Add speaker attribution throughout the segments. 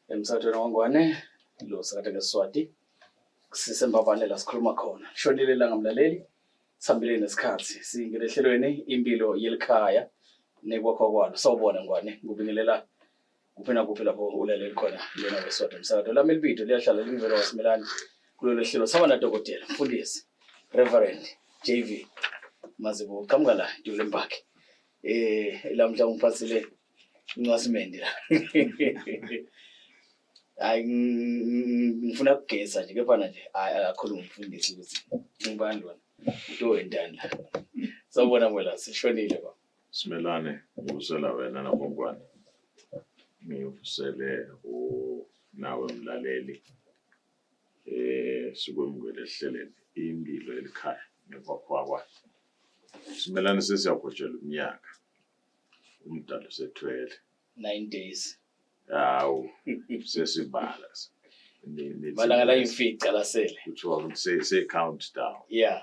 Speaker 1: Emsakweni wangwane lo sakade ngeSiswati sisembabane la sikhuluma khona shonile la ngamlaleli sihambile nesikhathi singene ehlelweni impilo yelikhaya nekwakho kwalo sawubona ngwane ngubingelela kuphela lapho ulaleli khona lena weSiswati umsakado lami elibito liyahlala livela waSimelane kulolu hlelo saba nadokotela mfundisi Reverend JV Mazibu qhamuka la Dulembakhe lamhla ungiphathile incwasimende la hayi ngifuna ukugeza nje kepha nje akakhuluma umfundisi ukuthi ngibani lona into wendani la sawubona mwela sishonile ba
Speaker 2: Simelane ngusela wena nabongwane ngivusele nawe mlaleli sikwemukele ehleleni impilo elikhaya nekwakho Simelane sesiyagojela umnyaka umdalo sethwele
Speaker 1: 9 days
Speaker 2: hawu sesibala
Speaker 1: malanga la imfica lasele
Speaker 2: kuthiwa say count down
Speaker 1: yeah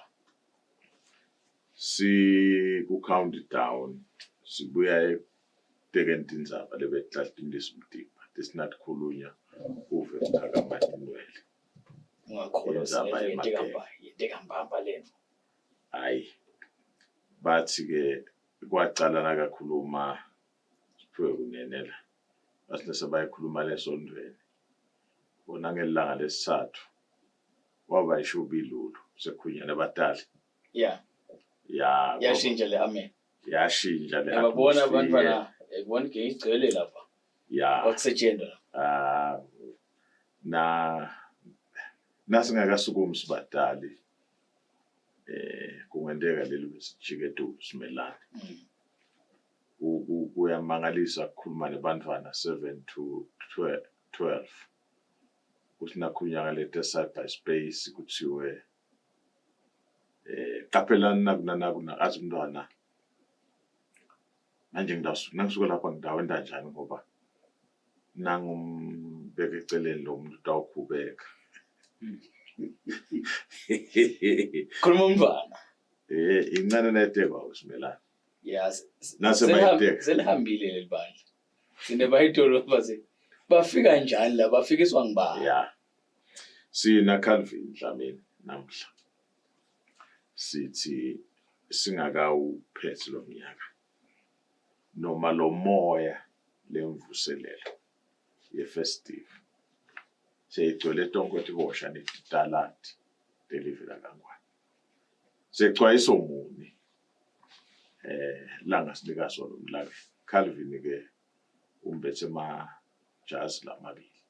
Speaker 2: si ku count down sibuya etekeni tindzaba lebetlatindisa umtimba tisinathi khulunya uve mkhakamatindwele
Speaker 1: ungakholwa yintekambamba lena
Speaker 2: hayi bathi ke kwacala nakakhuluma siphiwe kunenela basine sebayikhuluma lesondweni bona ngelanga lesithathu waba ishubilulu sekhunyana abadali
Speaker 1: yeah yashintsha le amen
Speaker 2: yashintsha le
Speaker 1: yabona abantwana ebona ke igcwele lapha okusetshenzwa
Speaker 2: nasingakasukumi sibadali kungenteka leli besijikedu Simelane kuyamangalisa ukukhuluma nebantwana 7 to 12 kuthi nakhunyaka lete cyberspace kuthiwe qaphelani nakuna azi umntwana manje ngisuka lapha ngidawe kanjani ngoba nangumbeke eceleni lo muntu utawukhubeka
Speaker 1: khuluma umntwana
Speaker 2: incane netekwa uSimelane
Speaker 1: yes
Speaker 2: nasebayiteka
Speaker 1: selihambile lelibandla sine bayitolo baze bafika njani la bafikiswa ngibani
Speaker 2: sina Calvin Dlamini namhla sithi singakawuphethe lo mnyaka noma lo moya lemvuselelo yefestive seyigcwele tonke etibosha netitalati delivela kangwane sexwayiso muni langa sinika sona umlabi Calvin ke umbethe jazi lamabili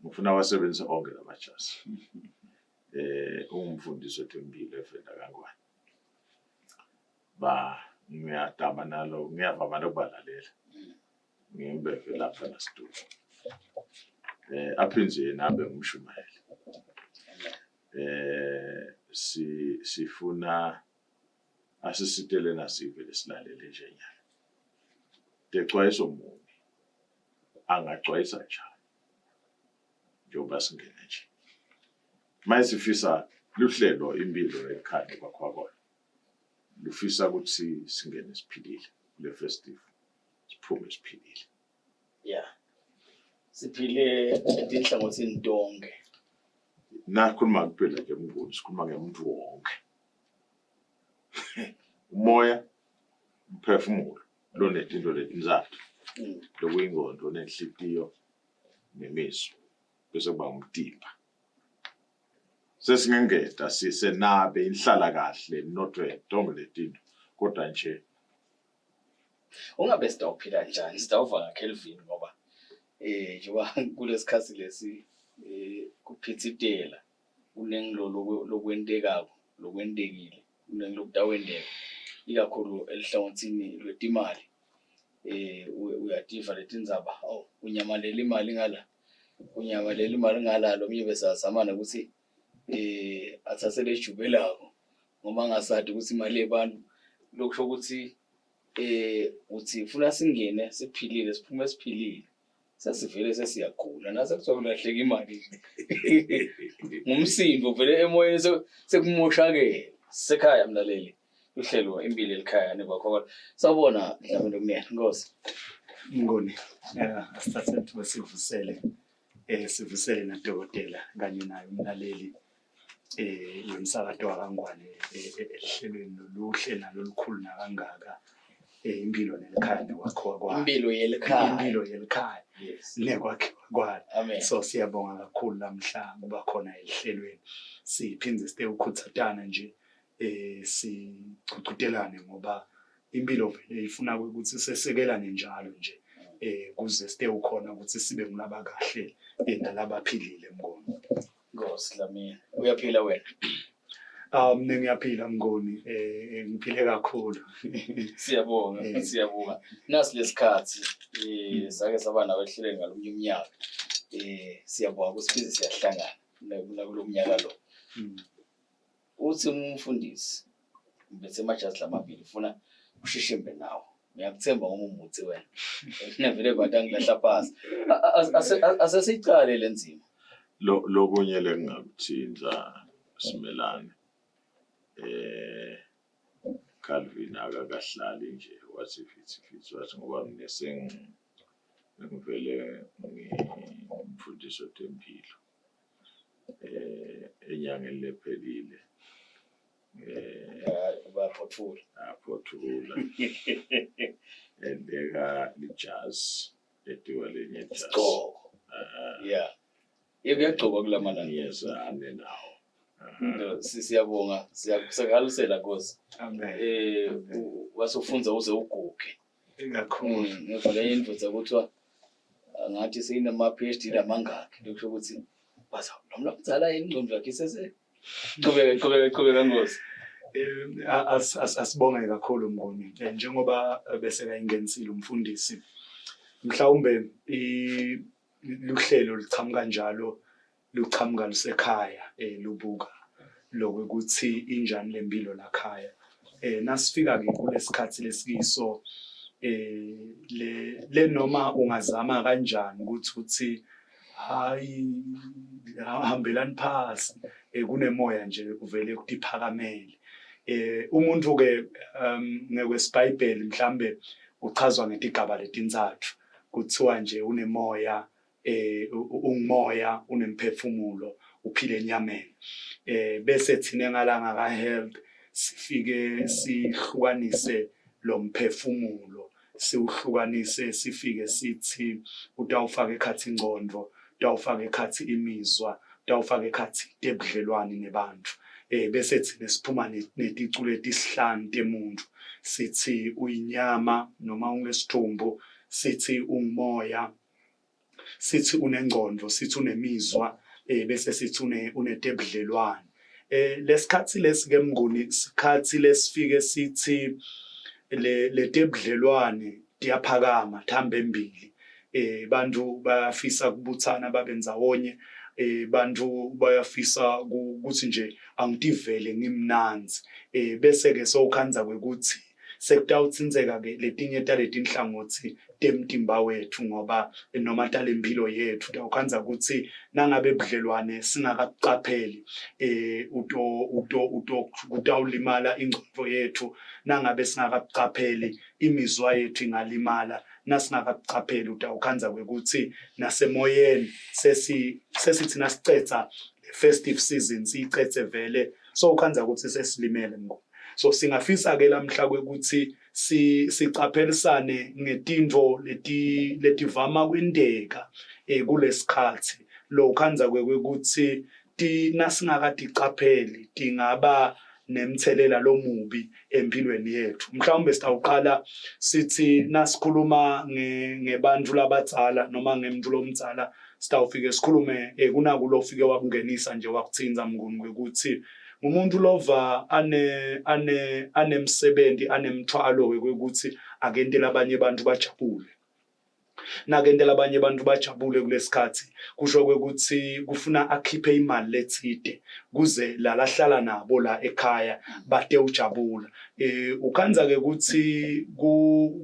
Speaker 2: ngifuna wasebenzisa onke lamajazi ungumfundisi wetempilo efenda kangwane ngiyadaba nalo ngiyavama nokubalalela ngimbeke lapha la studio aphinze nabe ngumshumayeli sifuna asisitele nasive lesilalele njenyana texwayiso muni angacwayisa njani njengoba singene nje mayisifisa luhlelo impilo ekhaya kwakho lufisa ukuthi singene siphilile kule festive siphume siphilile
Speaker 1: siphile etinhlangothini donke
Speaker 2: nakhuluma kuphela nje umuntu sikhuluma ngemuntu wonke umoya umphefumulo lo netinto letinzathu lokuyingondo nenhlitiyo nemizwa bese kuba umtimba sesingengeda sisenabe inhlala kahle emnothweni donke letinto kodwa nje
Speaker 1: ungabe sitawuphila njani sitawuva ngaKelvin ngoba njengoba kulesikhathi lesi kuphithitela kunengilo lokwentekako lokwentekile kunengilokutawendeka ikakhulu elihlangothini lwetimali uyadiva letindzaba unyamalela imali ngala unyamalela imali ngala lo mnye besazamana ukuthi athathe lejubelako ngoba ngasadi ukuthi imali yebantu lokusho ukuthi uthi ufuna singene siphilile siphume siphilile sesivele sesiyagula nase kuthiwa kulahleka imali ngumsindo vele emoyeni sekumoshakele sekhaya mlaleli uhlelo impilo elikhaya nebakhona sawubona Dlamini Kunene Nkosi
Speaker 3: Mngoni, asithathe thuba sivusele nadokotela kanye naye umlaleli yomsakazo wakangwane ehlelweni loluhle nalolukhulu nakangaka impilo nelikhaya nekwakhiwa kwayo. Impilo yelikhaya nekwakhiwa kwayo.
Speaker 1: Amen.
Speaker 3: So siyabonga kakhulu namhla kuba khona ehlelweni. Siphinde sithe ukukhuthatana nje siququtelane ngoba impilo vele ifuna ukuthi sesekelane njalo nje kuze sithe ukhona ukuthi sibe ngilaba kahle nalabaphilile Mngoni.
Speaker 1: Nkosi Dlamini. Uyaphila wena?
Speaker 3: Mina ngiyaphila Mngoni, ngiphile kakhulu.
Speaker 1: Siyabonga, siyabonga. Nasi lesikhathi sake saba nawe ehlelweni ngalomnye umnyaka. Siyabonga ukuthi size siyahlangana kulo mnyaka lo. Uthi umfundisi mbethe majazi lamabili ufuna ushishimbe nawo. Ngiyakuthemba ngoba umuthi wena. Nevele bantu angilahla phasi. Asesicale lenzima.
Speaker 2: Lokunye lengakuthinta Simelane. Calvin akakahlali nje wathi fithi wathi ngoba mina ngivele ngimfundisa tempilo. Enyangeni lephelile. Aphothula. Endeka lijazz etiwa lenye jazz.
Speaker 1: Yeah. Yekuyagcoba kulamanani.
Speaker 2: Yes, ane nawo.
Speaker 1: Siyabonga, siyakusakalusela Nkosi.
Speaker 3: Amen.
Speaker 1: Wasufunza uze uguge.
Speaker 3: Kakhulu.
Speaker 1: Ngivale indvodza kuthiwa ngathi seyinama PhD lamangaki. Lokusho ukuthi baza noma mdzala ingqondo yakhe sese. Qhubeka Nkosi.
Speaker 3: Asibonge kakhulu Mngoni. Njengoba bese kayingenisile umfundisi. Mhlawumbe luhlelo lichamuka kanjalo luchamuka lusekhaya lubuka lokuthi injani lempilo lakhaya. Nasifika ke kulesikhathi lesikiso le noma ungazama kanjani ukuthi hayi hambelani phasi kunemoya nje uvele kutiphakamele. Umuntu ke ngekweSibhayibheli mhlambe uchazwa ngetigaba letintathu kuthiwa nje unemoya ungumoya unemphefumulo uphile enyameni. Bese thina ngalanga kaHealth sifike sihlukanise lo mphefumulo siuhlukanise sifike sithi utawufaka ekhathi ingqondo utawufaka ekhathi imizwa utawufaka ekhathi tebudlelwane nebantu. Bese thina siphuma neticule etisihlanu temuntu sithi uyinyama noma ungesithumbu sithi ungumoya sithi unengqondo sithi unemizwa bese sithi unetebudlelwane. Lesikhathi lesike Mngoni sikhathi lesifike sithi le tebudlelwane tiyaphakama thamba embili. Bantu bayafisa kubuthana babenza wonye. Bantu bayafisa ukuthi nje angitivele ngimnanzi. Bese ke sokhanza kwekuthi sekutawutsinzeka ke letinye taletinhlangothi temtimba wethu ngoba noma talempilo yethu tawukhanza ukuthi nangabe budlelwane singakacapheli utawulimala ingqondo yethu nangabe singakacapheli imizwa yethu ingalimala nasingakacapheli utawukhanza kwekuthi nasemoyeni sesithina sicetha festive season sicethe vele so ukhanza ukuthi sesilimele ngo. So singafisa ke lamhla kwekuthi sicaphelisane ngetinto letivama kwendeka kulesikhathi lo khanza kwekuthi nasingakaticapheli tingaba nemthelela lomubi empilweni yethu. Mhlawumbe sitawuqala sithi nasikhuluma ngebantu labadzala noma ngemuntu lomdzala sitawufike sikhulume kunakulo ufike wakungenisa nje wakuthinza Mnguni kwekuthi umuntu lova anemsebenzi anemthwalo wekuthi akentela abanye abantu bajabule. Nakentela abanye abantu bajabule kulesikhathi kusho kwekuthi kufuna akhiphe imali lethide kuze lalahlala nabo la ekhaya bate ujabula. Ukhanza ke ukuthi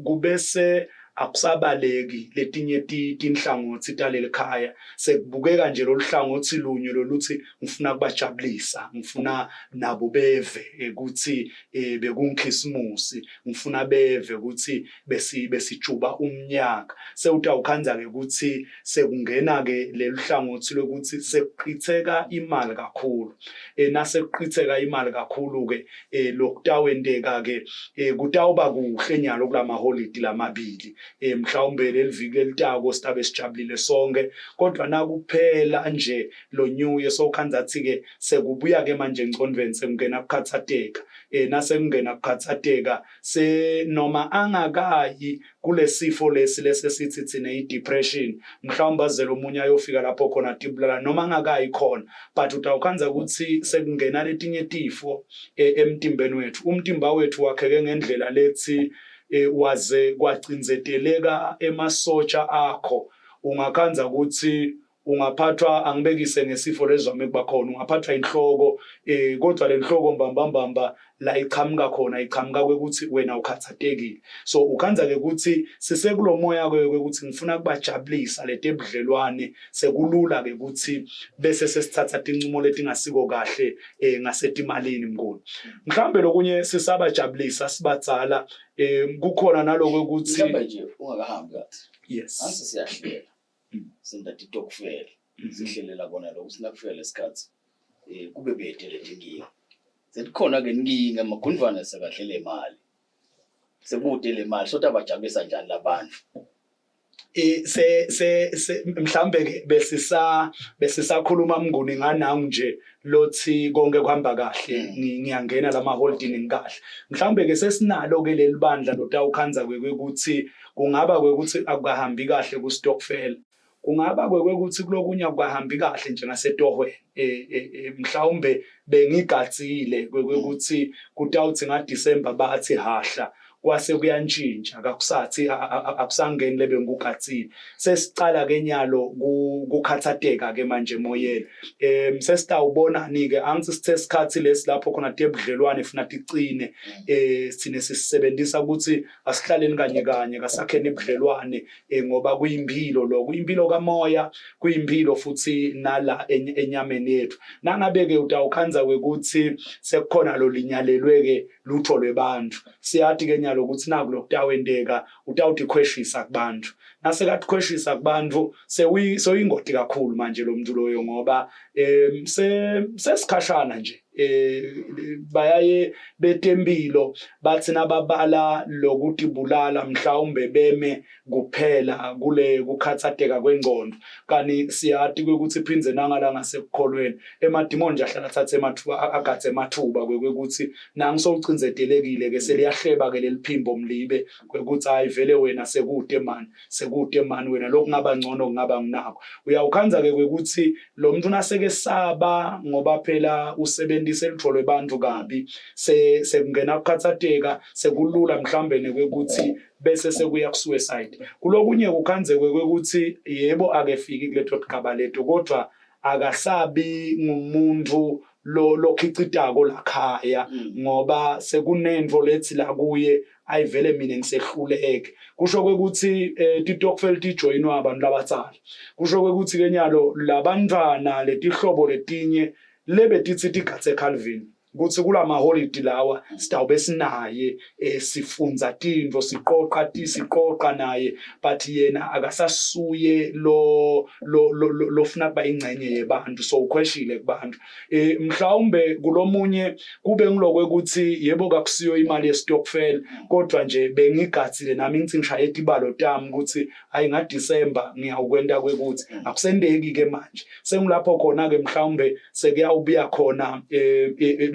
Speaker 3: kubese akusabaleki letinye tinhlangothi taleli khaya sekubukeka nje loluhlangothi lunye loluthi ngifuna kubajabulisa ngifuna nabo beve ukuthi bekunkhisimusi ngifuna beve ukuthi besijuba umnyaka sewuthi awukhanza ke ukuthi sekungena ke leluhlangothi lokuthi sekuqhitheka imali kakhulu nasekuqhitheka imali kakhulu ke lokutawendeka ke kutawuba kuhle nyalo kulama holiday lamabili mhlawumbe leliviki lelitako sitabe sijabulile sonke kodwa nakuphela nje lo new year sokhanza athi ke sekubuya ke manje engcondweni sekungena ukukhathateka nasekungena ukukhathateka se noma angakayi kulesifo lesesithi thina i-depression mhlawumbe azele omunye ayofika lapho khona tibulala noma angakayi khona but utawukhanza ukuthi sekungena letinye tifo emtimbeni wethu umtimba wethu wakheke ngendlela lethi waze kwagcinzeteleka emasotsha akho ungakhanza ukuthi ungaphathwa angibekise ngesifo lezwame kuba khona ungaphathwa inhloko kodwa lenhloko mbambambamba la iqhamuka khona iqhamuka ukuthi wena ukhathatekile so ukhanza ke ukuthi sisekulomoya ke ukuthi ngifuna kubajabulisa letebudlelwane sekulula ke ukuthi bese sesithatha incumo letingasiko kahle ngasetimalini mngoni mhlambe lokunye sisabajabulisa sibadzala kukhona naloko ukuthi
Speaker 1: mhlawumbe nje ungakahambi kathi
Speaker 3: yes
Speaker 1: ansi siyahlela senda titokufela sihlelela kona lokho sinakufela lesikhathi kube bethele tinkinga sekukhona ke inkinga amagundvana sekahlele imali sekude le mali sothi abajabulisa njani labantu
Speaker 3: mhlambe ke besisakhuluma mnguni nganangu nje lothi konke kuhamba kahle ngiyangena lama holding ngikahle mhlambe ke sesinalo ke lelibandla lotawukhanza kwekuthi kungaba kwekuthi akuhambi kahle ku stockfell kungaba kwekuthi kulokunya akuhambi kahle nje ngasetohweni mhlawumbe bengigatsile kwekuthi kutawuthi ngaDisemba bathi hahla kwase kuyantshintsha akakusathi akusangeni lebe ngugatsini sesicala ke nyalo kukhathateka ke manje emoyeni sesitawubona nike angithi sithe sikhathi lesilapho khona tebudlelwane funa ticine sine sisebenzisa ukuthi asihlaleni kanye kanye kasakheni ibudlelwane ngoba kuyimpilo lo kuyimpilo kamoya kuyimpilo futhi nala enyameni yethu nangabe ke utawukhanza ukuthi sekukhona lo linyalelwe ke lutho lwebantu siyathi ke nyalo ukuthi nakulo kutawendeka utawuthi khweshisa kubantu nasekathi khweshisa kubantu soyingoti kakhulu manje lo muntu loyo ngoba sesikhashana nje bayaye betempilo bathi nababala lokuthi bulala mhlawumbe beme kuphela kule kukhathateka kwengqondo kani siyathi ukuthi phinze nangala ngasekukholweni emadimoni nje ahlala thathe emathuba agathe emathuba kwekuthi nangisowucinzetelekile ke seliyahleba ke leliphimbo mlibe kwekuthi hayi vele wena sekude man wena lokungaba ngcono kungaba nginako uyawukhanza ke kwekuthi lo muntu naseke saba ngoba phela usebenzisa elitholwe bantu kabi sekungena ukukhathateka sekulula mhlambe nekwekuthi bese sekuya ku-suicide kulokunye kukhanze kwekuthi yebo akefiki kuletho gaba lethu kodwa akasabi ngumuntu lokhicitako lakhaya ngoba sekunento lethi la kuye ayivele mina ngisehluleke kusho kwekuthi titokfel tijoyinwa abantu labatsala kusho kwekuthi ke nyalo labantwana letihlobo letinye lebe tithi tigathe Calvin kuthi kulama holiday lawa sitawube sinaye sifunza tinto siqoqa naye but yena akasasuye lo funa kuba ingcenye yebantu so ukhweshile kubantu mhlawumbe kulomunye kube ngilokwe ukuthi yebo kakusiyo imali yestokfel kodwa nje bengigatsile nami ngithi ngishaye itibalo tami ukuthi hayi ngaDisemba ngiyawukwenda kwekuthi akusendeki ke manje sengilapho khona ke mhlawumbe sekuyawubuya khona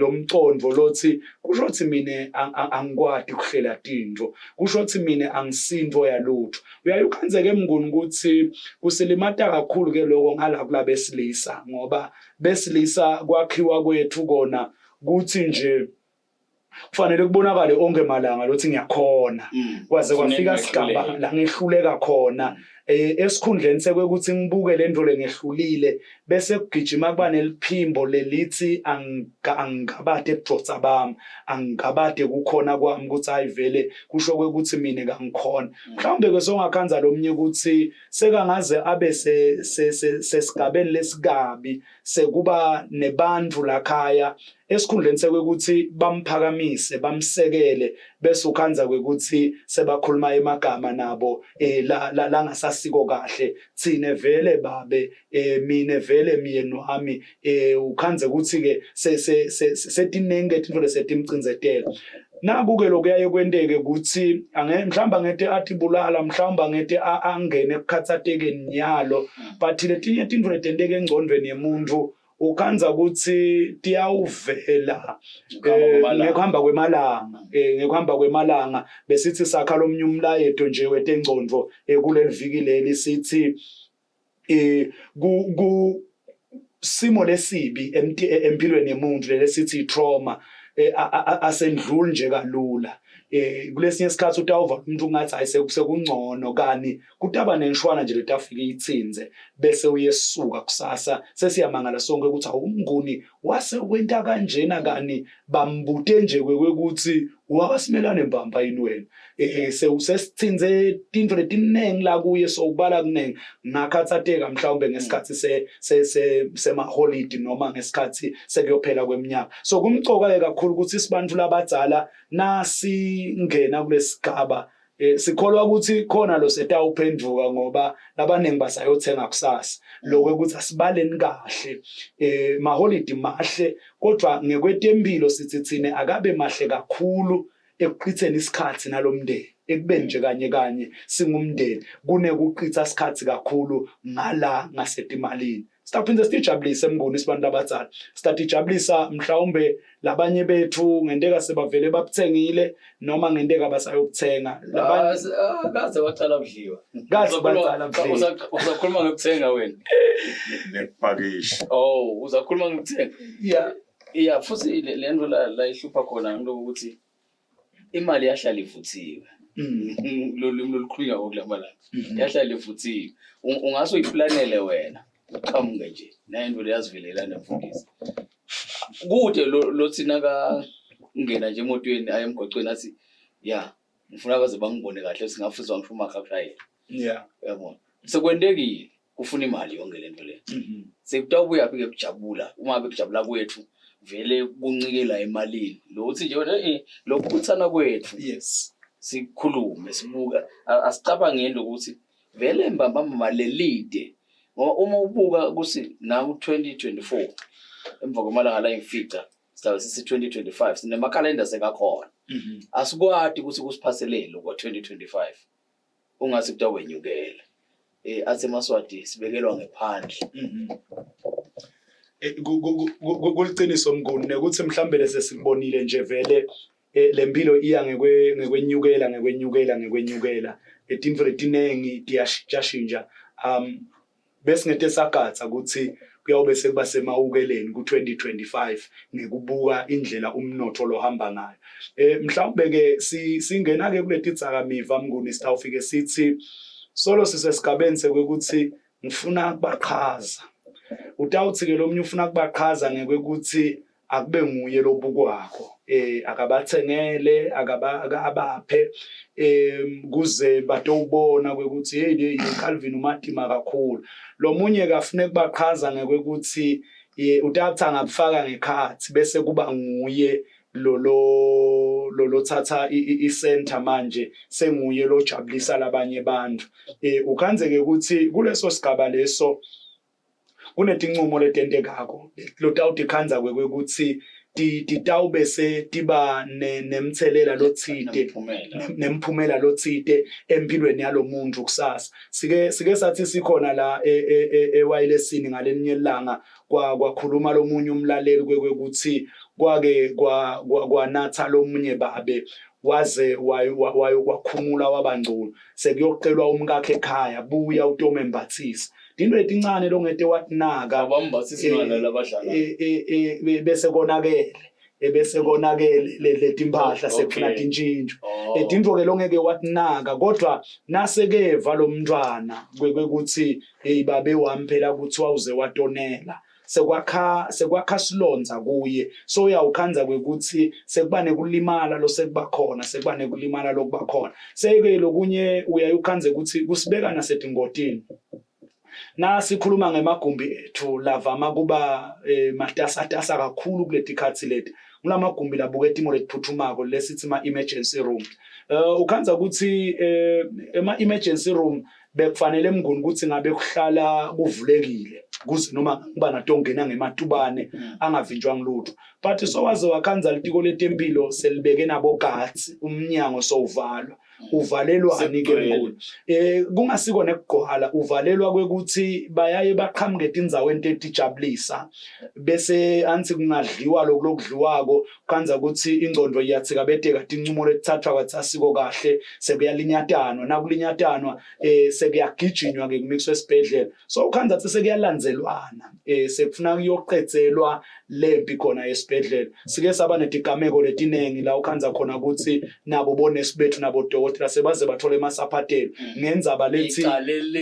Speaker 3: lo mcondvo lothi kusho ukuthi mina angikwadi ukuhlela tinto kusho ukuthi mina angisindvo yalutho uyayukhanzeke emnguni ukuthi kusilimata kakhulu ke lokho ngala kulabesilisa ngoba besilisa kwakhiwa kwethu kona kuthi nje kufanele kubonakale onke malanga lothi ngiyakhona kwaze kwafika isigaba la ngehluleka khona esikhundleni sekwekuthi ngibuke le ndlo lengehlulile bese kugijima kuba neliphimbo lelithi angikabade ebudotsa bami angikabade kukhona kwami ukuthi hayi vele kusho ukuthi mina kangikhona mhlawumbe ke songakhanza lomnye ukuthi sekangaze abe sesigabeni lesikabi sekuba nebantu lakhaya esikhundleni sekwekuthi bamphakamise bamsekele bese ukhanza kwekuthi sebakhuluma emagama nabo la ngasasiko kahle thine vele babe mina vele myeni wami ukhanze ukuthi ke setinenge into lesetimcinzetela naku-ke lokuyaye kwenteke ukuthi mhlawumbe angete athi bulala mhlawumbe angete angene ekukhathatekeni nyalo but letinye tinto letenteke engcondweni yemuntu ukhanza ukuthi tiyawuvela ngekuhamba kwemalanga besithi sakha lomnye umlayeto nje wetengcondo kuleli viki leli sithi simo lesibi empilweni yemuntu lesithi trauma asendluli nje kalula kulesinye isikhathi utawuva umuntu ungathi hayi sekungcono kani kutaba nenshwana nje letafika itsinze bese uyesuka kusasa sesiyamangala sonke ukuthi awumnguni wase wenta kanjena kani bambute nje kwekuthi wawasimelane mbamba yini wena sesithinze tinto letiningi la kuye sokubala kuningi ngakhathatheka mhlawumbe ngesikhathi sema holiday noma ngesikhathi sekuyophela kweminyaka so kumcoka kakhulu ukuthi sibantu labadzala nasingena kulesigaba sikholwa ukuthi khona lo setawuphenduka ngoba labaningi basayothenga kusasa lokho ukuthi asibaleni kahle maholiday mahle kodwa ngekwetempilo sithi thine akabe mahle kakhulu ekuqhitheni isikhathi nalomndeni ekubeni nje kanye singumndeni kunekuqhitha isikhathi kakhulu ngala ngasetimalini sitaphinde sitijabulise emnguni sibantu abadzala sitatijabulisa mhlawumbe labanye bethu ngendeka sebavele babuthengile noma ngendeka basayokuthenga
Speaker 1: kaze wacala kudliwa uzakhuluma ngokuthenga wena
Speaker 2: nekupakisha
Speaker 1: uzakhuluma ngokuthenga yeah futhi lento la ihlupha khona into ukuthi imali yahlala ivuthiwe lolimi lolukhulunywa ngokulamala yahlala ivuthiwe ungase uyiplanele wena uqhamuke nje nayinto leyazivelelana mfundisi kude lo thina ka ngena nje emotweni aye emgocweni athi ngifuna baze bangibone kahle singafuzwa ngifuma kakushayela yabona sekwendekile kufuna imali yonke lento le sekutawubuya phike kujabula uma bekujabula kwethu vele kuncikela emalini lo uthi nje wena lokhuthana kwethu
Speaker 3: yes
Speaker 1: sikhulume sibuka asicabange ngento ukuthi vele mbambamba malelide ngoba uma ubuka kusi na 2024 emva komalanga la imfica sizabe sisi 2025 sinema calendar sekakhona asikwadi ukuthi kusiphaselele kwa 2025 ungase kutawenyukela athe maswati sibekelwa ngephandle
Speaker 3: kuliciniso mnguni nekuthi mhlambe lese sikubonile nje vele lempilo iya ngekwenyukela etinto letinengi tiyashintsha bese ngete sagatha ukuthi kuyabe sekuba semawukeleni ku2025 ngekubuka indlela umnotho lohamba ngayo mhlawumbe ke singena ke kuletitsakamiva mnguni sitawufike sithi solo sisesigabeni sekwekuthi ngifuna kubaqhaza utawuthi ke lomnye ufuna kubaqhaza ngekwekuthi akube nguye lobukwakho akabathengele akabaphe kuze batowubona kwekuthi hey Calvin umadima kakhulu lo munye kafune kubaqhaza ngekwekuthi uthatha ngabufaka ngekhathi bese kuba nguye lo thatha i-center manje senguye lo jabulisa labanye abantu ukhanzeke ukuthi kuleso sigaba leso kunetincumo letentekako lotawuthi khanza kwekuthi titawube tiba nemthelela lotsite nemphumela lotsite empilweni yalomuntu kusasa sike sathi sikhona la ewayilesini ngalelinye ilanga kwakhuluma lomunye umlaleli kwekuthi kwake kwanatha lomunye babe waze wakhumula wabangcono sekuyocelwa umkakhe ekhaya buya utome embathisa into letincane longete watinaka
Speaker 1: abambathisa imali labadlala
Speaker 3: bese konakele ebese konakele leti impahla sekufuna tintshintsho. Tintfo ke longeke watinaka kodwa nasekeva lo mntwana kwekuthi hey babe wami phela kuthiwa uze watonela sekwakha silonza kuye so uyawukhanza kwekuthi sekuba nekulimala lo sekuba khona sekuba nekulimala lokuba khona seke lokunye uyayukhanze ukuthi kusibeka nasetingotini. Sikhuluma ngemagumbi ethu lavama kuba matasatasa kakhulu kuleti khathi leti kulamagumbi labuke timo letiphuthumako lesithi ma-emergency room. Ukhanza ukuthi ema-emergency room bekufanele mnguni ukuthi ngabe kuhlala kuvulekile kuze noma kuba natongena ngematubane angavinjwa ngilutho but sowaze wakhanza litiko letempilo selibeke nabo guards umnyango sowuvalwa uvalelwani ke mnguni kungasiko nekugqwala uvalelwa kwekuthi bayaye baqhamuke etindzaweni etijabulisa bese anthi kungadliwa lokudliwako khanza ukuthi ingcondo iyathikabeteka tincumo lethathwa kwathasiko kahle sekuyalinyathanwa nakulinyatanwa sekuyagijinywa ke kumixwe esibhedlela so ukhanza ukuthi sekuyalandzelwana sekufuna kuyoqedzelwa lempi khona esibhedlela sike saba netigameko letinengi la ukhanza khona ukuthi nabo bonesi bethu nabo dokotela sebaze bathole emasaphatelo ngenzaba lethi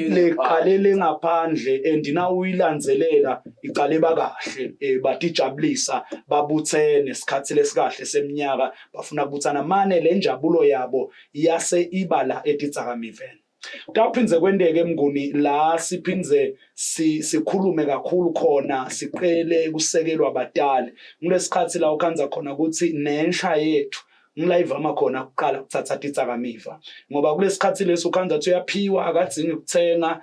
Speaker 3: leqalele ngaphandle andina uyilandzelela iqale bakahle batijabulisa babuthene isikhathi lesikahle seminyaka bafuna kubuthana mane lenjabulo yabo yase ibala etitsakamiveni. Kutaphinze kwendeke mnguni la siphinze sikhulume kakhulu khona siqele kusekelwa abadala kulesikhathi la ukhanza khona ukuthi nensha yethu ngilayivama khona kuqala kuthatha titsakamiva ngoba kulesikhathi leso ukhanza ukuthi uyaphiwa akadzingi ukuthenga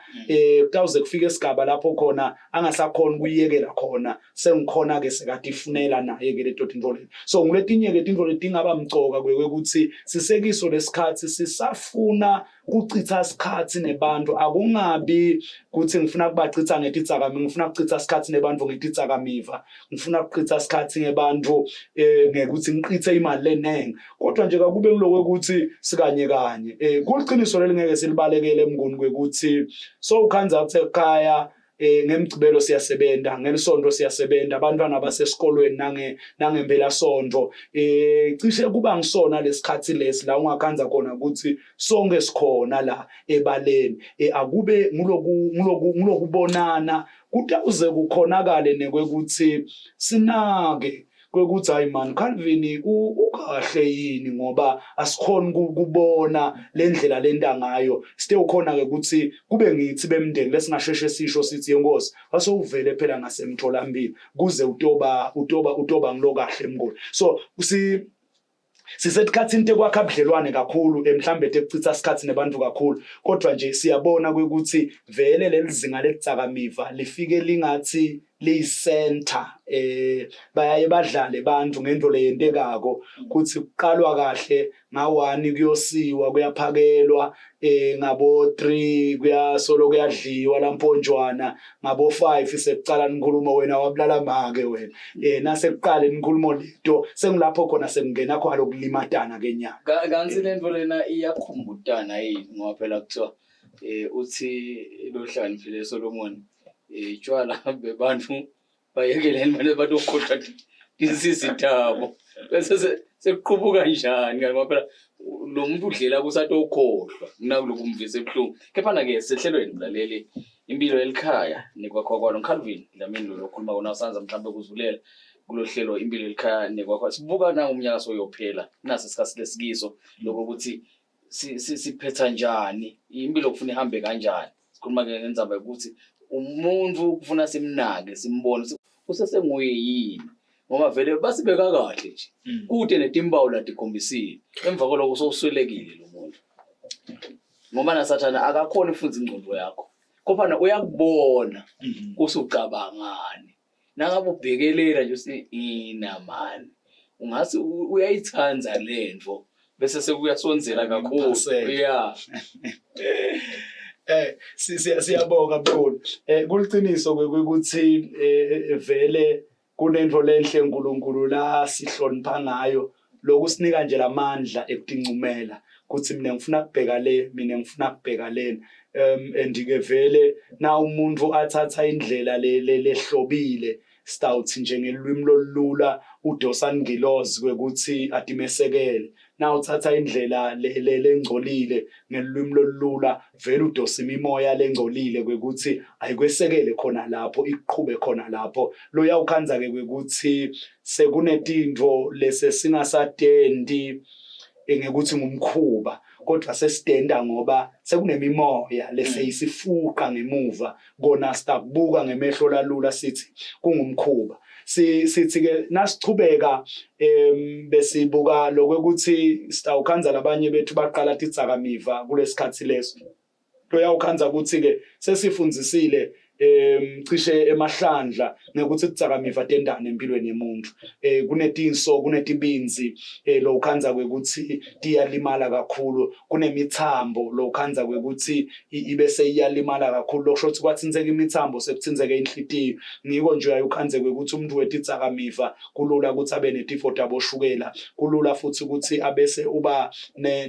Speaker 3: kutawuze kufike esigaba lapho khona angasakhona ukuyiyekela khona sengikhona ke sekade ifunela naye ke leto tintfo leti so nguletinye ke tintfo leti ngaba mcoka kwekuthi sisekiso lesikhathi sisafuna kuchitha isikhathi nebantu akungabi ukuthi ngifuna kubachitha ngetitsakamiva ngifuna ukuchitha isikhathi nebantu ngetitsakamiva ngifuna ukuchitha isikhathi ngebantu ngekuthi ngichithe imali lenenge kodwa nje akube ngiloko ukuthi sikanye kanye kuliqiniso lelingeke silibalekele mnguni kwekuthi so ukhanza ukuthi ekhaya ngemgcibelo siyasebenza ngelisonto siyasebenza abantwana basesikolweni nangempela sonto cishe kuba ngisona lesikhathi lesi la ungakhanza khona ukuthi sonke sikhona la ebaleni akube ngilokubonana kutawuze kukhonakale nekwekuthi sinake kwekuthi hayi man Calvin ukahle yini ngoba asikhona ukubona lendlela lenda ngayo site ukhona ke ukuthi kube ngithi bemndeni lesingasheshe sisho sithi yenkosi asowuvele phela ngasemtholampilo kuze utoba ngilokahle mngoli so sisetikhathini tekwakha ubudlelwane kakhulu mhlambe tekuchitha isikhathi nebantu kakhulu kodwa nje siyabona ukuthi vele lelizinga letitsakamiva lifike lingathi liyicenter bayaye badlale bantu ngento leyentekako kuthi kuqalwa kahle nga1 kuyosiwa kuyaphakelwa ngabo 3 kuyasolo kuyadliwa lamponjwana ngabo 5 sekucala nikhuluma wena wabulala make wena nasekuqale nikhulumo lento sengilapho khona sekungena khona lokulimatana kenyanga
Speaker 1: kanzi lento lena iyakhumbutana yini ngoba phela kuthiwa uthi lohlani phile Solomon tshwala bebantu bayekeleni manje abantu ocontract isizithabo bese sekuqhubuka kanjani ngoba phela lo muntu udlela kusathi okhohlwa kunakulokumvisa ebuhlungu kepha ke sehlelweni mlaleli impilo elikhaya nekwakhona Calvin Dlamini lo okhuluma kona usanza mhlambe kuzulela kulohlelo impilo elikhaya nekwakhona sibuka na umnyaka soyophela nasi sikhathi lesikiso lokuthi siphetha njani impilo kufuna ihambe kanjani sikhuluma ke ngenzaba ukuthi umuntu kufuna simnake simbone usesenguye yini ngoba vele basibeka kahle nje kude netimpawu la tikhombisile emva kwaloko sowuswelekile lo muntu ngoba nasathana akakhona ifunza ingqondo yakho kodwa uyakubona usucabangani nangabe ubhekelela nje usina man ungasi uyayithanza lento bese sekuyasonzela kakhulu yeah
Speaker 3: siyabonga mkhulu kuliqiniso ukuthi vele kunento lenhle uNkulunkulu la sihlonipha ngayo lokusinika nje lamandla ekutingcumela kuthi mina ngifuna ukubheka le mina ngifuna ukubheka lena andike vele na umuntu athatha indlela lehlobile stawuthi njengelwimi lolula uDosan Giloz kwekuthi atimesekele na uthatha indlela lengcolile ngelwimi lolula vele udosima imoya lengcolile kwekuthi ayikwesekele khona lapho iqhube khona lapho lo yawukhanza ke kwekuthi sekunetinto lese singasatendi ngekuthi ngumkhuba kodwa sesitenda ngoba sekunemimoya leseyisifuqa ngemuva kona sitakubuka ngemehlo lalula sithi kungumkhuba sithi ke nasichubeka besibuka lokuthi sitawukhanza labanye bethu baqala titsakamiva kulesikhathi leso lo yawukhanza ukuthi ke sesifundzisile cishe emahlandla ngekuthi kutsakamiva tendane empilweni yemuntu kunetinso kunetibinzi lo ukhanza kwekuthi tiyalimala kakhulu kunemithambo lo ukhanza kwekuthi ibese iyalimala kakhulu lokusho ukuthi kwathinzeka imithambo sekuthinzeke inhlitiyo ngiko nje ayukhanze kwekuthi umuntu wetitsakamiva kulula ukuthi abe netifo taboshukela kulula futhi ukuthi abese uba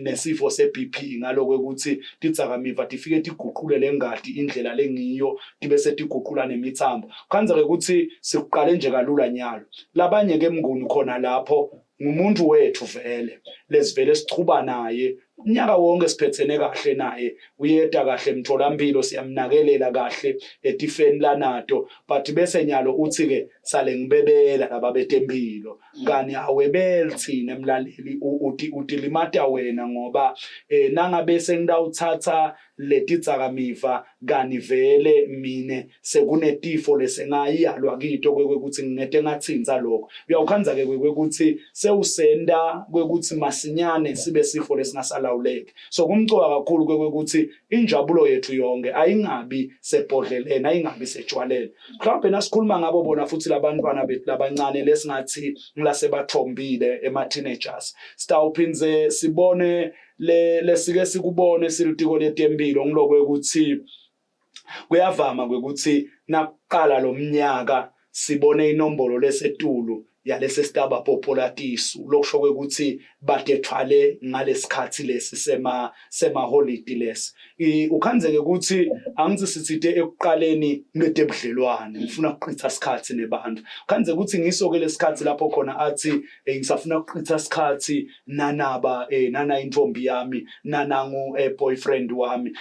Speaker 3: nesifo seBP ngaloko ukuthi titsakamiva tifike tiguqule lengadi indlela lengiyo setiguqula nemithambo khanza ukuthi siqale nje kalula nyalo labanye ke mnguni khona lapho ngumuntu wethu vele lesivele sichuba naye unyaka wonke siphethene kahle naye uyeda kahle emtholampilo siyamnakelela kahle etifeni lanato but bese nyalo uthi ke sale ngibebela lababetempilo kani awebeli thina emlaleli utilimata wena ngoba nangabe sengidawuthatha letitsakamiva kani vele mine sekunetifo lesengayalwa kito kwekuthi ngingete ngathinza lokho uyawukhanza ke kwekuthi sewusenda kwekuthi masinyane sibe sifo lesingasala uleke so kumcoka kakhulu kwekuthi injabulo yethu yonke ayingabi sebhodleleni ayingabi sejwaleni mhlawumbe nasikhuluma ngabo bona futhi labantwana bethu labancane lesingathi nglasebathombile ema-teenagers sitawuphinze sibone lesike sikubone silitiko letempilo ngilokwe ukuthi kuyavama kwekuthi nakuqala lo mnyaka sibone inombolo lesetulu yalese staba populatisu lokusho ukuthi batethwale ngalesikhathi lesi sema holiday lesi ukhanzeke ukuthi angithi sithite ekuqaleni ngedebudlelwane ngifuna ukuqitha isikhathi nebantu ukhanzeke ukuthi ngiso ke lesikhathi lapho khona athi ngisafuna ukuqitha isikhathi nanaba nana intombi yami nanangu boyfriend wami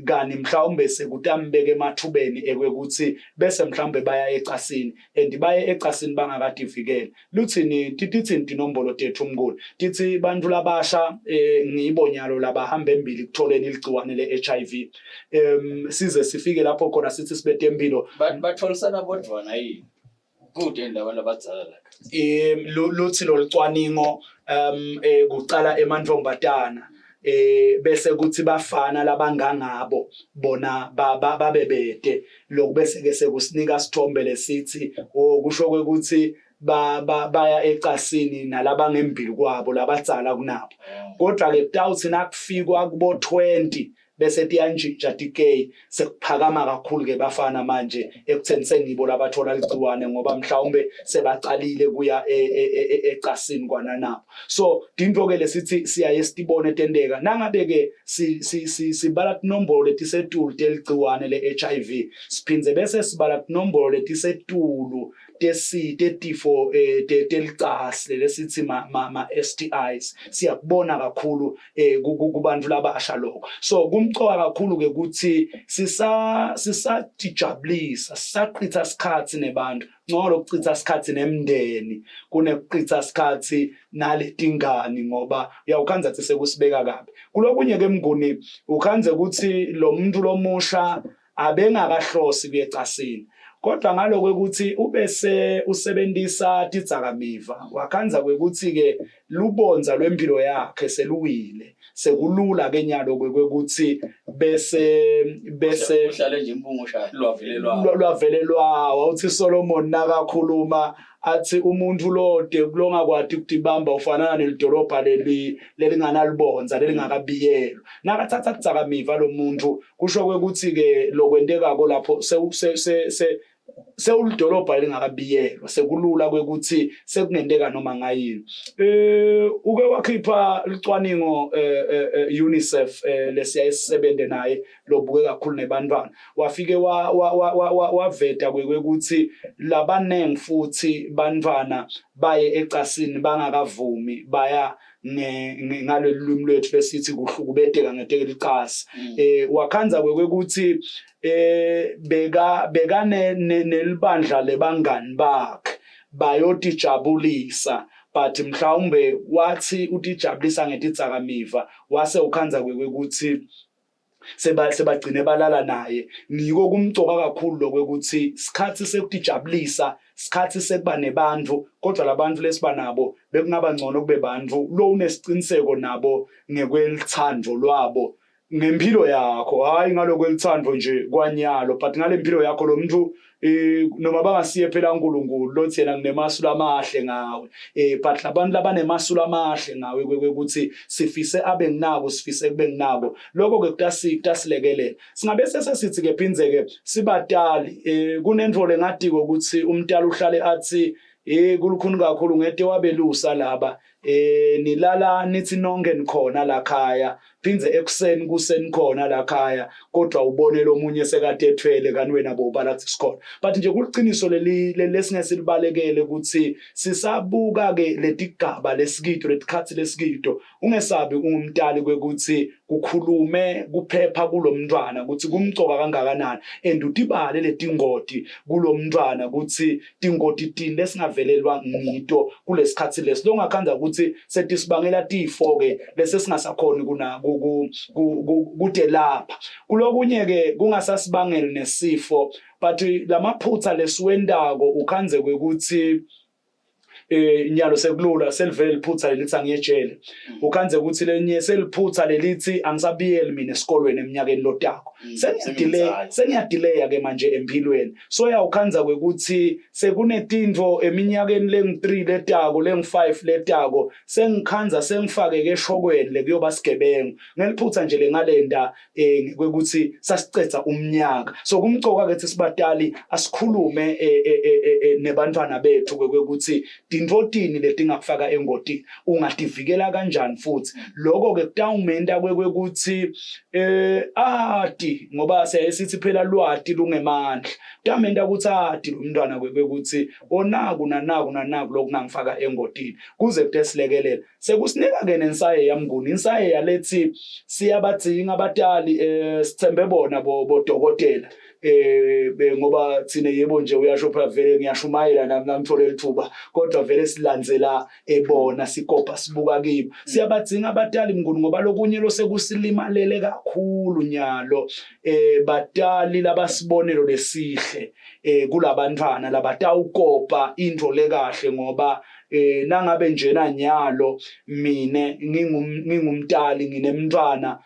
Speaker 3: kani mhlawumbe sekutambeke emathubeni ekwekuthi bese mhlawumbe baya ecasini and baye ecasini bangakadivikela luthini tithini tinombolo tethu umnguni tithi bantu labasha ngiyibonyalo labahamba embili kutholeni iligciwane leHIV size sifike lapho khona sithi sibete empilo
Speaker 1: batholisana bodwana yini kude endaweni abadzala
Speaker 3: luthi lo licwaningo kuqala emantombazana bese kuthi bafana labangangabo bona babebede lokubese ke sekusinika sithombe lesithi kusho ukuthi baya ecasini nalabangembili kwabo labadzala kunabo kodwa ke tawuthi nakufikwa kubo 20 bese tiyanjija tikay sekuphakama kakhulu ke bafana manje ekutheni sengibo labathola ligciwane ngoba mhlawumbe sebaqalile kuya ecasini kwananabo so dinto ke lesithi siyaye sitibone tendeka nangabe ke sibala inombolo letisetulu teligciwane leHIV siphinze bese sibala inombolo letisetulu tetifo telicasi lesithi ma STIs siyakubona kakhulu kubantu labasha lokho so kumcoka kakhulu ke ukuthi sisatijabulisa sisaqitha isikhathi nebantu ngolo kuchitha isikhathi nemndeni kunekuchitha isikhathi naletingani ngoba uyawukhanza ukuthi sekusibeka kabi kulokunye ke mnguni ukhanze ukuthi lo muntu lomusha abengakahlosi kuyecasini kodwa ngaloko ukuthi ubese usebenzisa titsakamiva wakhanza kwekuthi ke lubonza lwempilo yakhe seluwile sekulula ke nyalo kwekuthi bese
Speaker 1: uhlale nje impungusha
Speaker 3: lwavelelwa uthi Solomon nakakhuluma athi umuntu lode kulongakwadi ukudibamba ufanana nelidolobha lelinganalibonza lelingakabiyelwa nakathatha kutsakamiva lo muntu kusho kwekuthi ke lokwendekako lapho sewulidolobha elingakabiyelwa sekulula kwekuthi sekungendeka noma ngayini. Uke wakhipha licwaningo UNICEF lesiyayisebende naye lobuke kakhulu nebantwana wafike waveta kwekuthi labanengi futhi bantwana baye ecasini bangakavumi baya ngalolu lwimi lwethu lesithi kuhlukubeteka ngetekela icasi. Wakhanza kwekuthi beka nelibandla lebangani bakhe bayotijabulisa but mhlawumbe wathi utijabulisa ngetidzakamiva wase ukhanza kwekuthi sebagcine balala naye. Ngiko kumcoka kakhulu lokwekuthi isikhathi sekutijabulisa isikhathi sekuba nebantfu kodwa labantu lesiba nabo bekungaba ngcono kube bantfu lo unesiqiniseko nabo ngekwelithando lwabo ngempilo yakho hayi ngalokwelithando nje kwanyalo but ngale mpilo yakho lo muntu noma bangasiye phela uNkulunkulu lothi yena nginemasula amahle ngawe but labantu labanemasula amahle ngawe kwekuthi sifise abe nginako sifise kube nginako lokho ke kutasilekelela singabe sesithi ke phinzeke sibatali kunendvo lengadiko ukuthi umntali uhlale athi kulukhuni kakhulu ngete wabelusa laba nilala nithi nonke nikhona la khaya phinze ekuseni kuseni khona la khaya kodwa ubone lo munye sekade ethwele kanti wena bobalathi sikhona but nje kuliqiniso lesingesibalekele ukuthi sisabuka ke letigaba lesikito letikhathi lesikito ungesabi ungumntali kwekuthi kukhulume kuphepha kulomntwana ukuthi kumcoka kangakanani and utibale letingoti kulomntwana ukuthi tingoti tini lesingavelelwa ngito kulesikhathi lesilongakhanza ukuthi setisibangela tifo ke bese singasakhona kuna kude lapha kulokunye ke kungasasibangela nesifo but lamaphutha lesiwendako ukhanze kwekuthi nyalo sekulula selivele liphutha lelithi angiyejele ukhanze ukuthi lenye seliphutha lelithi angisabiyeli mina esikolweni eminyakeni lotako sengiyadelay ke manje empilweni so uyawukhanza kwekuthi sekunetindvo eminyakeni lengi3 letako lengi5 letako sengikhanza sengifake ke eshokweni lekuyoba sigebengu ngeliphutha nje lengalenda kwekuthi sasicetha umnyaka so kumcoka ke sibatali asikhulume nebantwana bethu kwekuthi indvotini letingakufaka engotini ungativikela kanjani futhi lokho ke kutawumenta kwekuthi ati ngoba sithi phela lwati lungemandla kutawumenta ukuthi ati lo mntwana kwekuthi onaku nanaku lokungangifaka engotini kuze kutesilekelela sekusinika ke nensaye yamnguni insaye yalethi siyabadzinga abatali sithembe bona bodokotela ngoba thine yebo nje uyasho phela vele ngiyashumayela nami ngithola lithuba kodwa vele silandzela ebona sikopa sibuka kibo siyabadzinga abatali mnguni ngoba lokunye lo sekusilimalele kakhulu nyalo batali labasibonelo lesihle kulabantwana labatawukopa into lekahle ngoba nangabe njena nyalo mine ngingumntali nginemntwana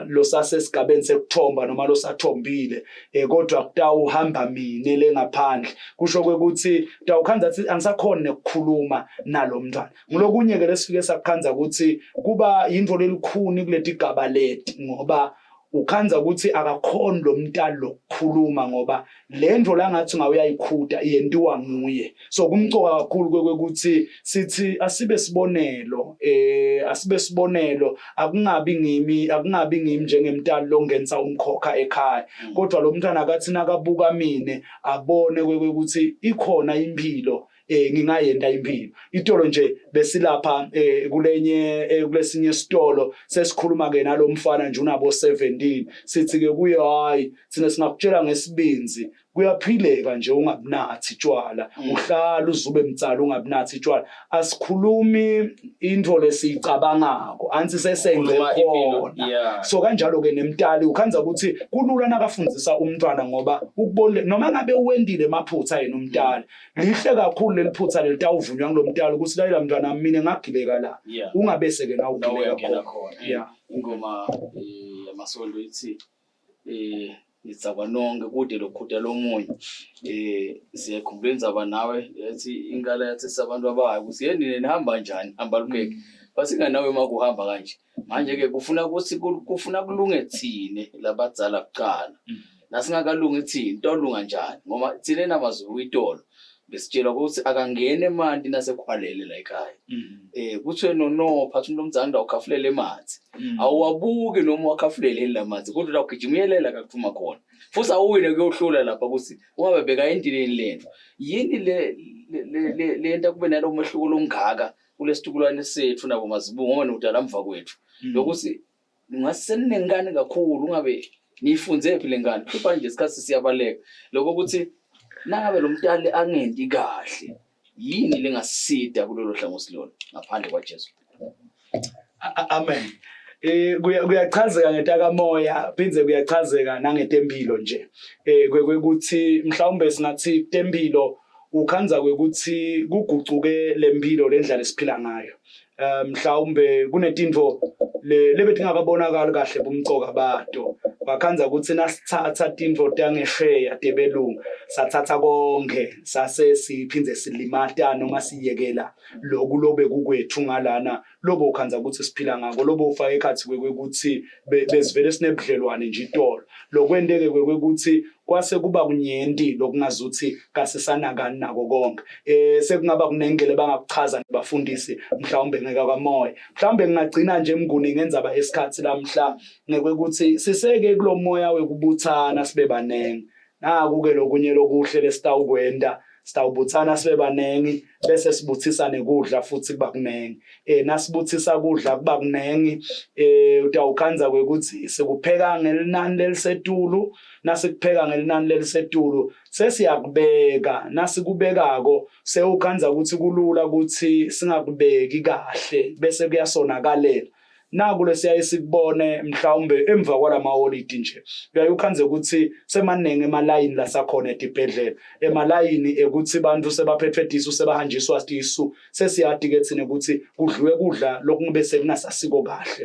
Speaker 3: losa sesigabeni sekuthomba noma losathombile kodwa kutawuhamba mine lengaphandle kusho kwekuthi tawukhanza ukuthi angisakhona ukukhuluma nalomntwana ngulokunye ke lesifike sakhanza ukuthi kuba into lelikhuni kuleti gaba leti ngoba ukhanza ukuthi akakhona lo mntali lokukhuluma ngoba lento la ngathi ngawuyayikhuda iyentiwa nguye so kumcoka kakhulu kwekuthi sithi asibe sibonelo akungabi ngimi njengemntali longenza umkhokha ekhaya kodwa lo mntwana akathi nakabuka mine abone kwekuthi ikhona impilo ngingayenda impilo itolo nje besilapha kulesinye isitolo sesikhuluma ke nalomfana nje unabo 17 sithi ke kuye hayi sina singakutshela ngesibinzi kuyaphileka nje ungabinathi tshwala uhlala uzube mtsala ungabinathi tshwala asikhulumi into lesicabangako anti sesenze khona so kanjalo ke nemntali ukhanza ukuthi kulula nakafundzisa umntwana ngoba ukubone noma ngabe uwendile maphutha yena umntali lihle kakhulu leliphutha lelitawuvunywa ngilomntali ukuthi la mntwana mina ngagileka la ungabese ke nawe ugileka khona
Speaker 1: ingoma yamasonto ithi nitsaba nonke kude lokhuta lomunye siyakhumbula indzaba nawe yathi ingala yathi sabantu abahayi ukuthi yeni nihamba njani hamba lukeke basinganawe makuhamba kanje manje ke kufuna ukuthi kufuna kulunge thine labadzala kuqala nasingakalungi ithini into olunga njani ngoba thina namaZulu itolo besitshelwa ukuthi akangene emanti nasekhwalele la ekhaya kuthiwe phatha umuntu omzanga ukhafulele emanzi awuwabuki noma wakhafulele lamanzi kodwa la ugijimelela kakuphuma khona futhi awuwine kuyohlula lapha ukuthi ungabe beka endileni lento yini le nto kube nalo mehluko longaka kulesitukulwane sethu nabo mazibungu ngoba nodala mva kwethu lokuthi ngasenengane kakhulu ungabe nifunze phela ngane phela nje isikhathi siyabaleka lokho ukuthi nangabe lo mntali angenti kahle yini lengasida kulolu hlangothi lona ngaphandle kwaJesu.
Speaker 3: Amen. Kuyachazeka ngentakamoya phinze kuyachazeka nangetempilo nje kwekuthi mhlawumbe singathi tempilo ukhanza kwekuthi kugucuke lempilo lendlela esiphila ngayo mhlawumbe kunetinto lebethi ngakabonakala kahle bomcoka bato bakhanza ukuthi nasithatha tinto tangeshaya tebelungu sathatha konke sase siphinze silimata noma siyekela lokulobe kukwethu ngalana lobo ukhanza ukuthi siphila ngako lobo ufaka ekhathi kwekuthi besivele sinebudlelwane nje itolo lokwendeke kwekuthi kwase kuba kunyenti lokungazuthi kasisanakani nako konke sekungaba kunengele bangakuchaza nabafundisi mhlawumbe ngeka kwamoya mhlawumbe ngingagcina nje emnguni ngenzaba esikhathi lamhla nekwekuthi siseke kulomoya wekubuthana sibe banenge naku-ke lokunye lokuhle lesitawukwenda sitawubuthana sibe banengi bese sibuthisa nekudla futhi kuba kunengi nasibuthisa kudla kuba kunengi utawukhanza kwekuthi sikupheka ngelinani lelisetulu nasikupheka ngelinani lelisetulu sesiyakubeka nasikubekako sewukhanza ukuthi kulula ukuthi singakubeki kahle bese kuyasonakalela naku lesiyaye sikubone mhlawumbe emva kwalamaholidi nje uyayukhanze ukuthi semanenge emalayini lasakhona edibhedlela emalayini ekuthi abantu sebaphethwe disu sebahanjiswa disu sesiyathi ke thina ukuthi kudliwe kudla lokungebe sekunasasiko kahle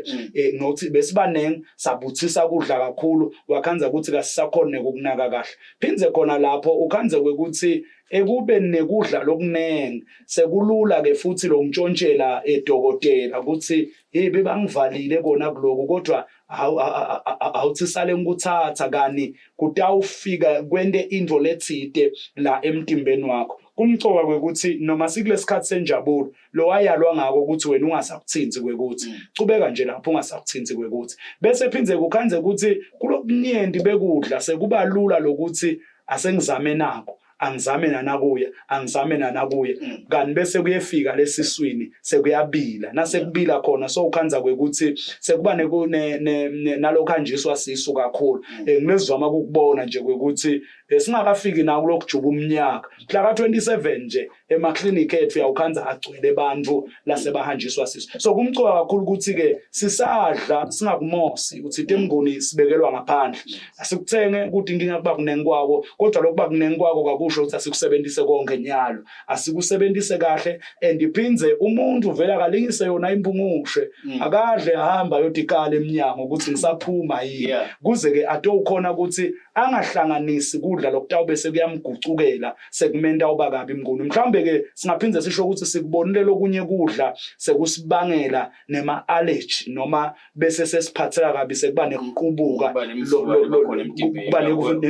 Speaker 3: ngokuthi besibanenge sabuthisa kudla kakhulu wakhanza ukuthi kasisakhona ukunaka kahle phinze khona lapho ukhanze ukuthi ekube nekudla lokunenge sekulula ke futhi lo ntshontshela edokotela ukuthi yibe bangivalile kona kuloko kodwa awuthi sale ngikuthatha kani kutawufika kwende into lethide la emtimbeni wakho kumcoka kwekuthi noma sikulesikhathi senjabulo lo wayalwa ngako ukuthi wena ungasakuthinzi kwekuthi cubeka nje lapho ungasakuthinzi kwekuthi bese phinze kukhanze ukuthi kulobunyenti bekudla sekuba lula lokuthi asengizame nako angizame nanakuya kanti bese kuyefika lesiswini sekuyabila nasekubila khona so ukhanza kwekuthi sekuba nalokhanjiswa sisu kakhulu nginezizwama ukubona nje kwekuthi singakafiki naku lokujuba umnyaka mhla ka27 nje emaclinic ethu yawukhanza agcwele abantu lasebahanjiswa sisu so kumcoka kakhulu ukuthi ke sisadla singakumosi uthi temngoni sibekelwa ngaphandle asikuthenge ukuthi inkinga kuba kunengi kwako kodwa lokuba kunengi kwako kusho ukuthi asikusebenzise konke nyalo asikusebenzise kahle andiphinze umuntu vela akalingise yona impungushe akadle ahamba yotikala eminyango ukuthi ngisaphuma yini kuze ke atowukhona ukuthi angahlanganisi kudla lokutawube sekuyamgucukela sekumenta uba kabi imnguni mhlawumbe ke singaphinze sisho ukuthi sikubonile lokunye kudla sekusibangela nema allergy noma bese sesiphatheka kabi sekuba nekuqubuka kuba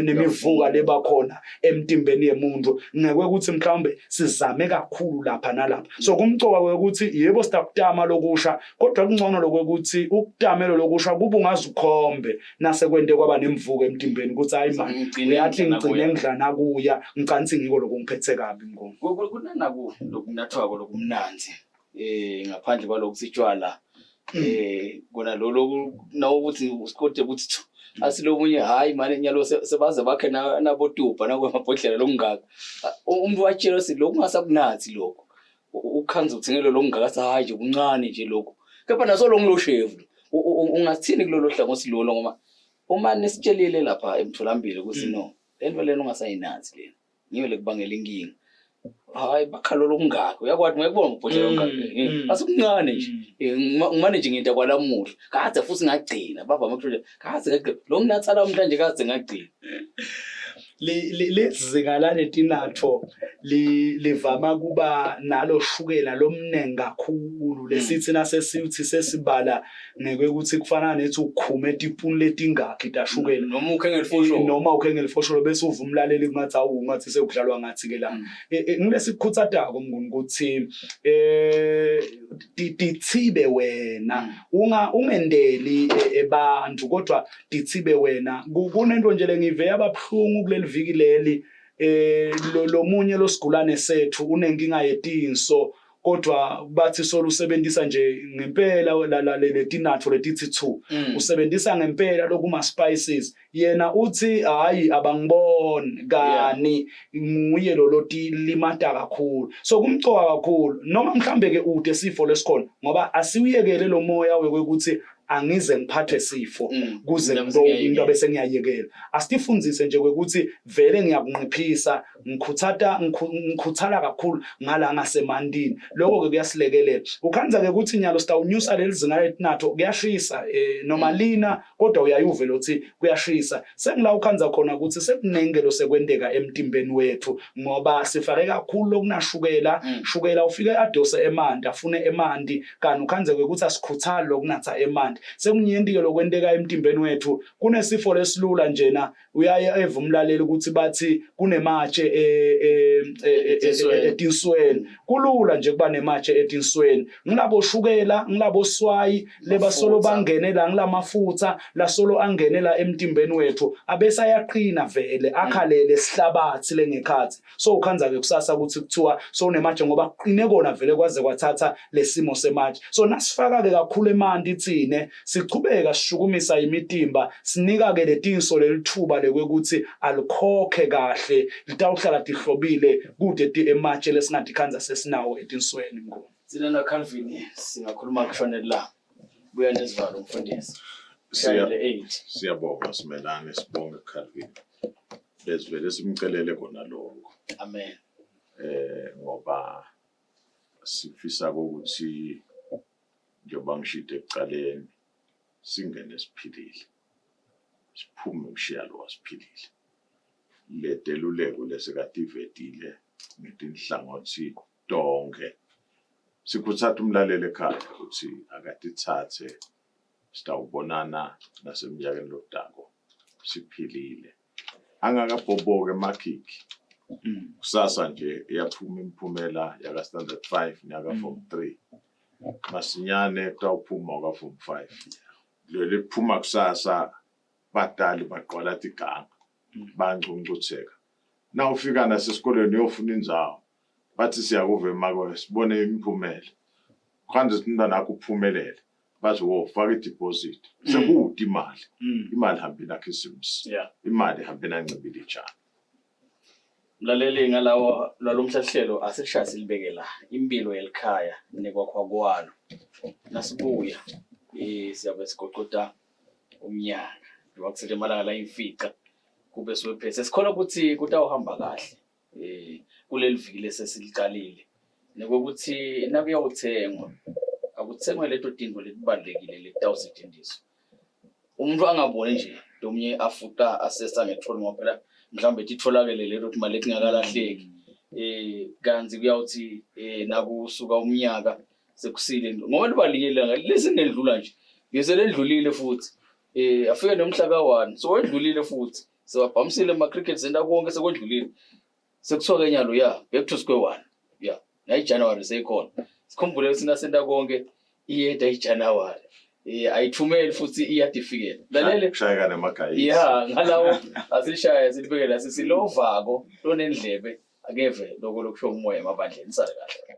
Speaker 3: nemivuka lebakhona emtimbeni yemuntu ngeke ukuthi mhlawumbe sizame kakhulu lapha nalapha so kumcoka ukuthi yebo sitakutama lokusha kodwa kungcono lokuthi ukutamelo lokusha kuba ungazukhombe nase kwente kwaba nemvuka emtimbeni ukuthi hayi manje uyathi ngicine ngidla nakuya ngicansi ngiko lokungiphethe kabi ngoma
Speaker 1: kunanaku lokunathwako lokumnanzi ngaphandle kwalokuthi tshwala kona lo nawukuthi usikode ukuthi asilomunye hayi manje nyalo sebaze bakhe nabotupa nakwamabhodlela lokungaka umuntu watshela sithi lokungasakunathi lokho ukhanza uthengelo lokungaka sahayi nje kuncane nje lokho kepha naso longiloshevu ungathini kulolo hlangothi lolo ngoba uma nisitshelile lapha emtholampilo ukuthi no lento lena ungasayinathi lena ngiyo lekubangela inkinga hayi bakhala lokungaka uyakwathi ngiyakubona ngibhodlela lokungaka asikuncane nje ngimane nje ngenta kwalamuhla kade futhi ngagcina baba makuhle kade ngagcina lo nginatsala namhlanje kade ngagcina
Speaker 3: lezizinga laletinatho livama kuba nalo shukela lomnengi kakhulu lesithi nasesithi sesibala ngeke kufana nethi ukukhume etipuni letingakhi tashukela
Speaker 1: noma ukhe ngelifosholo
Speaker 3: noma ukhe ngelifosholo bese uva umlaleli kungathi awu ngathi sekudlalwa ngathi ke la ngilesikhuthatako mnguni ukuthi dithibe wena ungendeli ebantu kodwa dithibe wena kunento nje lengive yababhlungu kuleli viki leli lo munye losigulane sethu unenkinga yetinso kodwa bathi solo usebenzisa nje ngempela letinatho letithi 2 usebenzisa ngempela lokuma spices yena uthi hayi abangiboni kani nguye loloti limata kakhulu so kumcoka kakhulu noma mhlambe ke ude sifo lesikhona ngoba asiwiyekele lo moya wekuthi angize ngiphathwe sifo kuze into bese ngiyayekela asifundzise nje ukuthi vele ngiyakunqiphisa ngikhuthala kakhulu ngala ngasemandini lokho ke kuyasilekelela ukhanza ke ukuthi nyalo sitawunyusa lelizinga letinatho kuyashisa noma lina kodwa uyayuve lothi kuyashisa sengila ukhanza khona ukuthi sekunengelo sekwendeka emtimbeni wethu ngoba sifake kakhulu lokunashukela shukela ufike adose emanti afune emanti kanti ukhanze ke ukuthi asikhuthali lokunatha emanti sekunyendike lokwendeka emtimbeni wethu kunesifo lesilula njena uyaye evumlaleli ukuthi bathi kunematshe etinsweni kulula nje kuba nematshe etinsweni ngilabo shukela ngilabo swayi lebasolo bangenela ngilamafutha la solo angenela emtimbeni wethu abese ayaqina vele akhalele sihlabathi lengekhathi so ukhanza ke kusasa ukuthi kuthiwa so unematshe ngoba qine kona vele kwaze kwathatha lesimo sematshe so nasifaka ke kakhulu emanti ithine sichubeka sishukumisa imitimba sinika ke letinso lelithuba lekwekuthi alikhokhe kahle litawuhlala tihlobile kude ematshe lesingathi khanza sesinawo etinsweni ngo
Speaker 1: Sina Calvin singakhuluma kushonela la buya nesivalo umfundisi shayile 8
Speaker 2: siyabonga simelane sibonga Calvin lesivele simcelele kona lokho
Speaker 1: amen
Speaker 2: ngoba sifisa ukuthi njengoba ngishite ekuqaleni singene siphilile siphume umshiyalo wasiphilile ledeluleko lesekativetile ngetinhlangothi tonke sikhuthatha umlaleli ekhaya ukuthi akatithathe sitawubonana nasemnyakeni lodako siphilile angakabhoboke makhiki kusasa nje iyaphuma imiphumela yaka standard 5 nyaka form 3 masinyane tawuphuma ka form 5 leli phuma kusasa batali baqwala tiganga bangcuncutheka na ufika nasesikoleni uyofuna inzawo bathi siyakuve makwe sibone imiphumela kanje umntwana akho uphumelele bathi wo faka ideposit sekude imali hambina Christmas imali hambina ncibile ijana
Speaker 1: mlaleli ngalawo lomhlahlelo asishaya silibeke la impilo yelikhaya nekwakho kwalo nasibuya siyabe sigoqoda umnyaka ngoba kusethe malanga la imfica kube siwephese sikhona ukuthi kutawuhamba kahle kuleli viki lesesiliqalile nekokuthi nakuyawuthengwa akuthengwe leto dingo letibalekile letawusetshenziswa umuntu angabone nje domnye afuta assessa ngetrol ngoba mhlambe titholakele leto imali ekungakalahleki kanzi kuyawuthi nakusuka umnyaka sekusile ngoba libalekile lesingedlula nje ngeze ledlulile futhi afike nomhla ka1 so wedlulile futhi sewabhamisile ama cricket center konke sekwedlulile sekuthoke nyalo back to square one na January seyikhona sikhumbule sina senta konke iyeda iJanuary ayithumeli futhi iyadifikela lalele
Speaker 2: kushayeka nemakhaya
Speaker 1: ngalawo asishaya silibekela sisilovako lonendlebe akeve lokho lokusho umoya emabandleni sale kahle